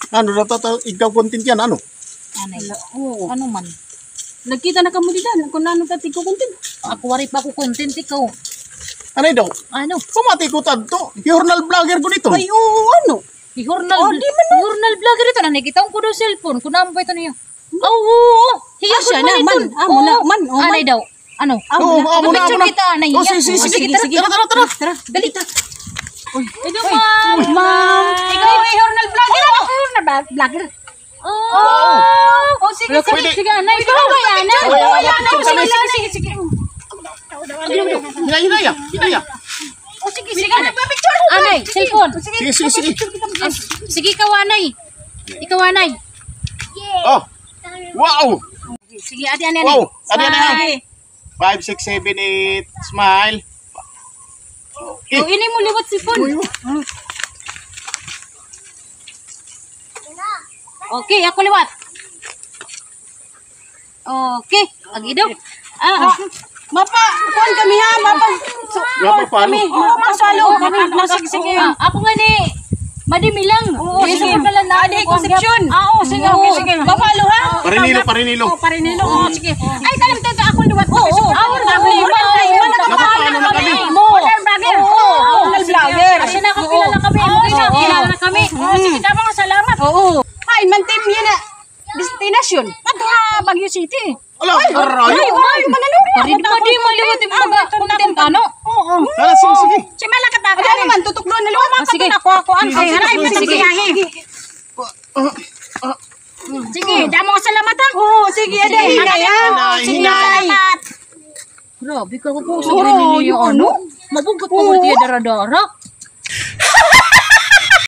Ano na ikaw content yan, ano? Anay. Oo. Ano man? Nagkita na kamo dito. Kung ano ka tiko content. Ako wari pa ko content ikaw. Anay daw? Ano? Pumati ko tadto. Journal vlogger ko dito. Ay, oo, ano? Journal, Oh, di man na. journal vlogger ito na nakita ko daw cellphone. Kung naman ba ito niya? Oo. Hiya Ah, siya na, man. Ah, muna, man. Oh, Anay daw. Ano? Oo, muna, Picture muna. kita, anay. Oh, Yan. sige. Tara. Tara. Dali. Ikaw, Uy, ma'am. ma'am. Ikaw ay journal vlogger. Ako journal vlogger. Oh, sige, Pwede. sige, anay. Ikaw ba yan? Sige. Hinaya. Oh, sige. Anay, cellphone. Sige. Sige, ikaw, anay. Oh. Wow. Sige, ate, Wow. Adi. Smile. 5, 6, 7, 8. Smile. Oh, ini mo liwat si phone. Okay, ako liwat. Okay, agi daw. Mapa, kuan kami ha, mapa. Mapa, paano? Oo, masalo. Sige. Ako nga ni madimi lang. Oo, Yes, sige. ako pala na. Adi, conception. Oo, sige. Mapalo ha? Parinilo. Parinilo. Oo, sige. Ay, kalim tayo ako liwat. Oo, Awar na ako liwat. Nakapano na kami? Kasi nakakilala kami. Nakakilala kami. Sige, tama nga, salamat. Oo. Ay, mantim yun na. Destination. Ato ha, Baguio City. Ala, aray. Mananuri. Di maliwat yung mga content ano. Oo. Ala, sige. Si Malaka ta. Ano man tutok doon na luwa sige. ako ang ay hanay Sige. Sige, damo ka salamat ha. Oo, sige aday. Sige, salamat. Grabe ka ko sa rin niyo ano. Mabugot mo mo tiya dara-dara.